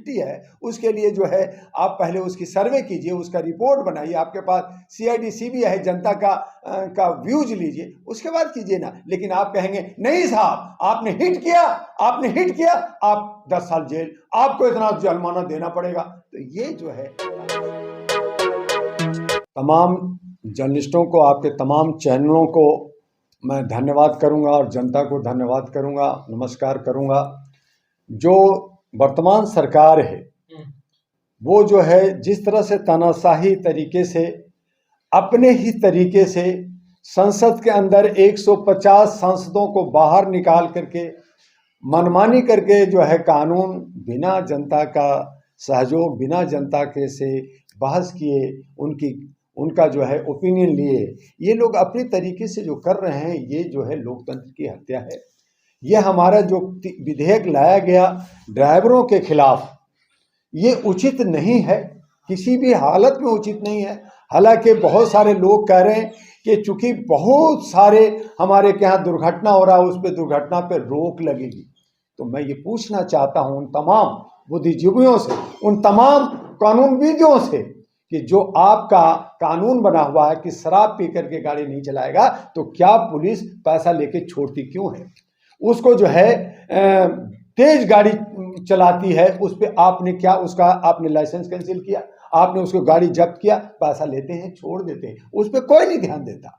Responsibility है, उसके लिए जो है आप पहले उसकी सर्वे कीजिए, उसका रिपोर्ट बनाइए, आपके पास CID CBI है, जनता का व्यूज लीजिए, उसके बाद कीजिए ना। लेकिन आप कहेंगे नहीं साहब आपने हिट किया, आप 10 साल जेल, आपको इतना जुर्माना देना पड़ेगा। तो ये जो है तमाम जर्नलिस्टों को, आपके तमाम चैनलों को मैं धन्यवाद करूंगा और जनता को धन्यवाद करूंगा, नमस्कार करूंगा। जो वर्तमान सरकार है वो जो है जिस तरह से तानाशाही तरीके से अपने ही तरीके से संसद के अंदर 150 सांसदों को बाहर निकाल करके मनमानी करके जो है कानून बिना जनता का सहयोग, बिना जनता के से बहस किए उनका जो है ओपिनियन लिए, ये लोग अपने तरीके से जो कर रहे हैं, ये जो है लोकतंत्र की हत्या है। ये हमारा जो विधेयक लाया गया ड्राइवरों के खिलाफ, ये उचित नहीं है, किसी भी हालत में उचित नहीं है। हालांकि बहुत सारे लोग कह रहे हैं कि चूंकि बहुत सारे हमारे के यहाँ दुर्घटना हो रहा है, उस पर दुर्घटना पर रोक लगेगी। तो मैं ये पूछना चाहता हूँ उन तमाम बुद्धिजीवियों से, उन तमाम कानूनविदों से कि जो आपका कानून बना हुआ है कि शराब पी करके गाड़ी नहीं चलाएगा, तो क्या पुलिस पैसा लेके छोड़ती क्यों है? उसको जो है तेज गाड़ी चलाती है, उस पर आपने क्या उसका आपने लाइसेंस कैंसिल किया, आपने उसको गाड़ी जब्त किया, पैसा लेते हैं छोड़ देते हैं, उस पर कोई नहीं ध्यान देता।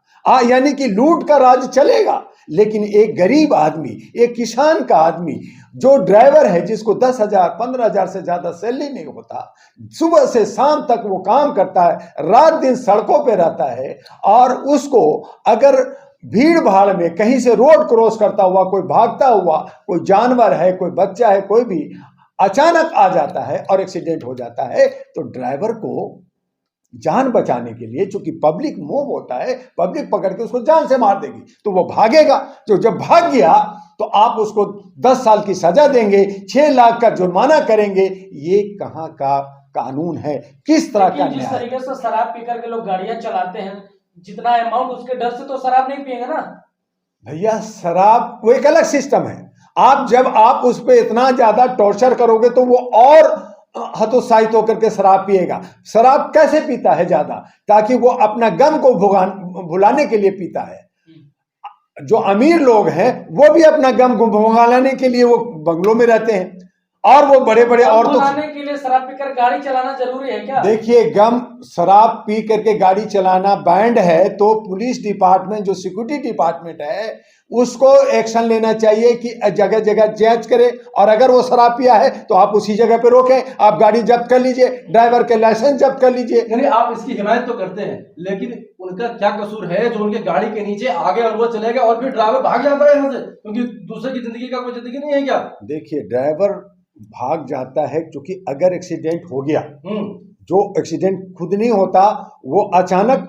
यानी कि लूट का राज चलेगा। लेकिन एक गरीब आदमी, एक किसान का आदमी जो ड्राइवर है, जिसको 10,000 15,000 से ज्यादा सैलरी नहीं होता, सुबह से शाम तक वो काम करता है, रात दिन सड़कों पे रहता है, और उसको अगर भीड़ भाड़ में कहीं से रोड क्रॉस करता हुआ कोई भागता हुआ कोई जानवर है, कोई बच्चा है, कोई भी अचानक आ जाता है और एक्सीडेंट हो जाता है, तो ड्राइवर को जान बचाने के लिए, चूंकि पब्लिक मोब होता है, पब्लिक पकड़ के उसको जान से मार देगी, तो वो भागेगा। तो जब भाग गया तो आप उसको 10 साल की सजा देंगे, 6 लाख का जुर्माना करेंगे। ये कहाँ का कानून है? किस तरह का? जिस तरीके से शराब पीकर के लोग गाड़ियां चलाते हैं, जितना अमाउंट उसके डर से तो शराब नहीं पिएंगे ना भैया। शराब वो एक अलग सिस्टम है। जब आप उस पर इतना ज्यादा टॉर्चर करोगे तो वो और हतोत्साहित होकर के शराब पिएगा। शराब कैसे पीता है ज्यादा? ताकि वो अपना गम को भुलाने के लिए पीता है। जो अमीर लोग हैं वो भी अपना गम को भुलाने के लिए वो बंगलों में रहते हैं, और वो बड़े बड़े औरतों के लिए शराब पीकर गाड़ी चलाना जरूरी है क्या? देखिए, शराब पी करके गाड़ी चलाना बैंड है, तो पुलिस डिपार्टमेंट, जो सिक्योरिटी डिपार्टमेंट है, उसको एक्शन लेना चाहिए कि जगह जगह जांच करे, और अगर वो शराब पिया है तो आप उसी जगह पे रोकें, आप गाड़ी जब्त कर लीजिए, ड्राइवर के लाइसेंस जब्त कर लीजिए। यानी आप इसकी हिमायत तो करते हैं, लेकिन उनका क्या कसूर है जो उनके गाड़ी के नीचे आगे और वो चले गए और फिर ड्राइवर भाग जाता है यहाँ से? क्योंकि दूसरे की जिंदगी का कोई जिंदगी नहीं है क्या? देखिए, ड्राइवर भाग जाता है क्योंकि अगर एक्सीडेंट हो गया, जो एक्सीडेंट खुद नहीं होता, वो अचानक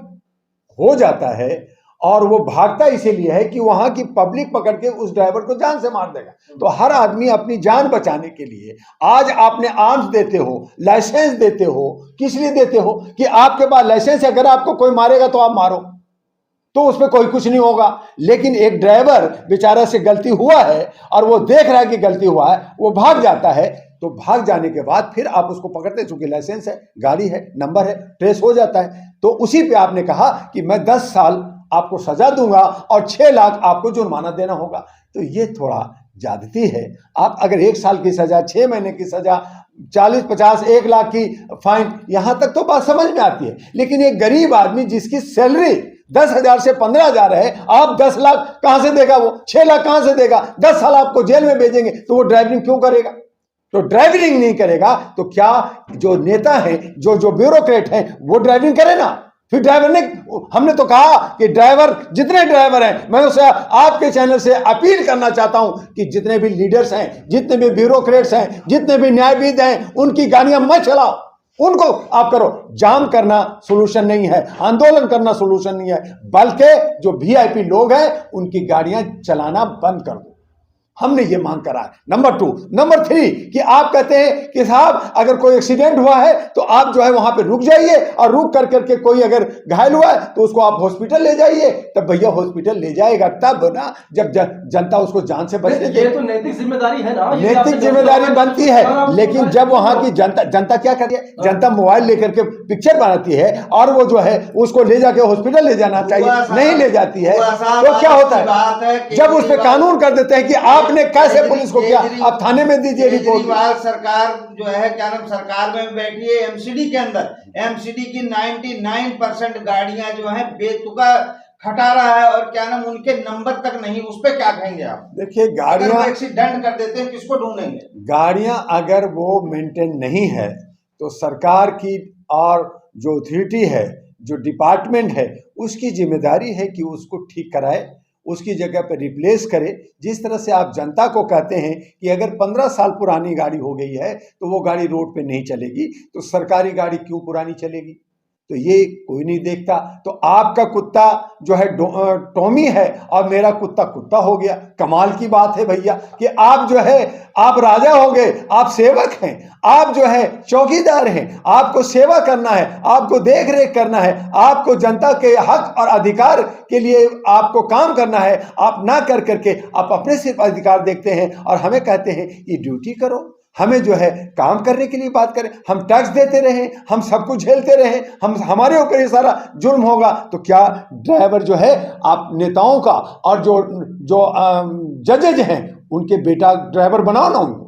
हो जाता है, और वो भागता इसीलिए है कि वहां की पब्लिक पकड़ के उस ड्राइवर को जान से मार देगा। तो हर आदमी अपनी जान बचाने के लिए, आज आपने आर्म्स देते हो, लाइसेंस देते हो, किस लिए देते हो? कि आपके पास लाइसेंस है, अगर आपको कोई मारेगा तो आप मारो, तो उसमें कोई कुछ नहीं होगा। लेकिन एक ड्राइवर बेचारा से गलती हुआ है और वो देख रहा है कि गलती हुआ है, वो भाग जाता है, तो भाग जाने के बाद फिर आप उसको पकड़ते, चूंकि लाइसेंस है, गाड़ी है, नंबर है, ट्रेस हो जाता है। तो उसी पे आपने कहा कि मैं 10 साल आपको सजा दूंगा और 6 लाख आपको जुर्माना देना होगा। तो ये थोड़ा ज्यादती है। आप अगर 1 साल की सजा, 6 महीने की सजा, 40, 50, 1 लाख की फाइन, यहां तक तो बात समझ में आती है। लेकिन एक गरीब आदमी जिसकी सैलरी 10,000 से 15,000 है, आप 10 लाख कहां से देगा? वो 6 लाख कहां से देगा? 10 साल आपको जेल में भेजेंगे, तो वो ड्राइविंग क्यों करेगा? तो ड्राइविंग नहीं करेगा तो क्या जो नेता है, जो ब्यूरोक्रेट है, वो ड्राइविंग करे ना? फिर ड्राइवर ने, हमने तो कहा कि ड्राइवर, जितने ड्राइवर हैं, मैं उसे आपके चैनल से अपील करना चाहता हूं कि जितने भी लीडर्स हैं, जितने भी ब्यूरोक्रेट्स हैं, जितने भी न्यायविद हैं, उनकी गाड़ियां मत चलाओ, उनको आप करो। जाम करना सोल्यूशन नहीं है, आंदोलन करना सोल्यूशन नहीं है, बल्कि जो VIP लोग हैं उनकी गाड़ियां चलाना बंद कर दो। हमने ये मांग करा है। नंबर 2। नंबर 3 कि आप कहते हैं कि साहब अगर कोई एक्सीडेंट हुआ है तो आप जो है वहां पे रुक जाइए, और रुक कर करके कोई अगर घायल हुआ है तो उसको आप हॉस्पिटल ले जाइए। तब भैया हॉस्पिटल ले जाएगा तब ना, जब जनता उसको जान से बचने ये तो नैतिक जिम्मेदारी है ना, नैतिक जिम्मेदारी बनती है। लेकिन जब वहां की जनता क्या करती है, जनता मोबाइल लेकर के पिक्चर बनाती है और वो जो है उसको ले जाके हॉस्पिटल ले जाना चाहिए, नहीं ले जाती है, तो क्या होता है जब उस पर कानून कर देते हैं कि आपने कैसे पुलिस को किया, आप थाने में दीजिए रिपोर्ट। सरकार जो है क्या नाम सरकार में बैठी है एमसीडी के अंदर, एमसीडी की 99% गाड़ियां जो है बेतुका खटा रहा है और क्या नाम उनके नंबर तक नहीं, उस पे क्या कहेंगे आप? देखिए गाड़ियां एक्सीडेंट कर देते हैं, किसको ढूंढेंगे? गाड़ियां अगर वो मेंटेन नहीं है तो सरकार की और जो अथॉरिटी है, जो डिपार्टमेंट है, उसकी जिम्मेदारी है कि उसको ठीक कराए, उसकी जगह पर रिप्लेस करे। जिस तरह से आप जनता को कहते हैं कि अगर 15 साल पुरानी गाड़ी हो गई है तो वो गाड़ी रोड पे नहीं चलेगी, तो सरकारी गाड़ी क्यों पुरानी चलेगी? तो ये कोई नहीं देखता। तो आपका कुत्ता जो है टॉमी है और मेरा कुत्ता कुत्ता हो गया। कमाल की बात है भैया कि आप जो है आप राजा हो गए, आप सेवक हैं, आप जो है चौकीदार हैं, आपको सेवा करना है, आपको देख रेख करना है, आपको जनता के हक और अधिकार के लिए आपको काम करना है। आप ना कर करके आप अपने सिर्फ अधिकार देखते हैं और हमें कहते हैं कि ड्यूटी करो, हमें जो है काम करने के लिए बात करें। हम टैक्स देते रहे, हम सब कुछ झेलते रहे, हमारे ऊपर ये सारा जुल्म होगा तो क्या ड्राइवर जो है आप नेताओं का और जो जजेज हैं उनके बेटा ड्राइवर बनाओ ना उनको।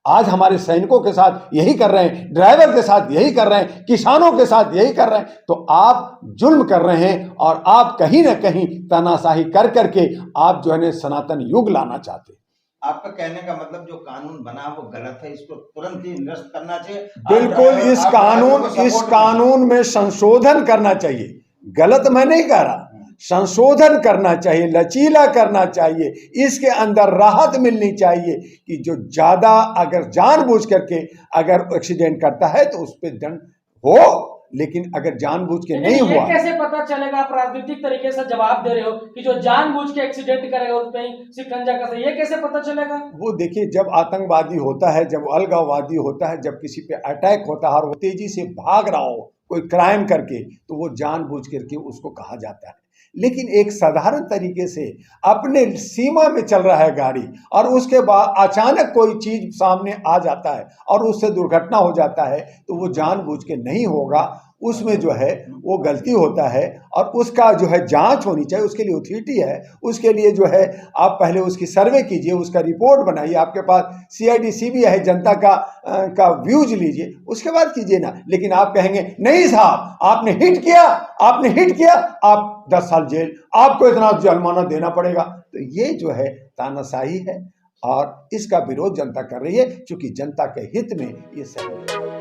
आज हमारे सैनिकों के साथ यही कर रहे हैं, ड्राइवर के साथ यही कर रहे हैं, किसानों के साथ यही कर रहे हैं। तो आप जुल्म कर रहे हैं और आप कहीं ना कहीं तानाशाही कर करके आप जो है सनातन युग लाना चाहते हैं। आपका कहने का मतलब जो कानून बना वो गलत है, इसको तुरंत ही निरस्त करना चाहिए। बिल्कुल, इस कानून में संशोधन करना चाहिए। गलत मैं नहीं कह रहा, संशोधन करना चाहिए, लचीला करना चाहिए, इसके अंदर राहत मिलनी चाहिए कि जो ज्यादा अगर जानबूझ करके अगर एक्सीडेंट करता है तो उस पर दंड हो, लेकिन अगर जानबूझ के नहीं हुआ। कैसे पता चलेगा? आप राजनीतिक तरीके से जवाब दे रहे हो कि जो जानबूझ के एक्सीडेंट करेगा उस पे शिकंजा कसे, ये कैसे पता चलेगा? वो देखिए, जब आतंकवादी होता है, जब अलगाववादी होता है, जब किसी पे अटैक होता है और वो तेजी से भाग रहा हो कोई क्राइम करके, तो वो जानबूझ करके उसको कहा जाता है। लेकिन एक साधारण तरीके से अपने सीमा में चल रहा है गाड़ी और उसके बाद अचानक कोई चीज सामने आ जाता है और उससे दुर्घटना हो जाता है, तो वो जानबूझ के नहीं होगा, उसमें जो है वो गलती होता है और उसका जो है जांच होनी चाहिए। उसके लिए अथॉरिटी है, उसके लिए जो है आप पहले उसकी सर्वे कीजिए, उसका रिपोर्ट बनाइए, आपके पास CID CBI है, जनता का व्यूज लीजिए, उसके बाद कीजिए ना। लेकिन आप कहेंगे नहीं साहब आपने हिट किया, आप 10 साल जेल, आपको इतना जुर्माना देना पड़ेगा। तो ये जो है तानाशाही है और इसका विरोध जनता कर रही है, क्योंकि जनता के हित में ये सही है।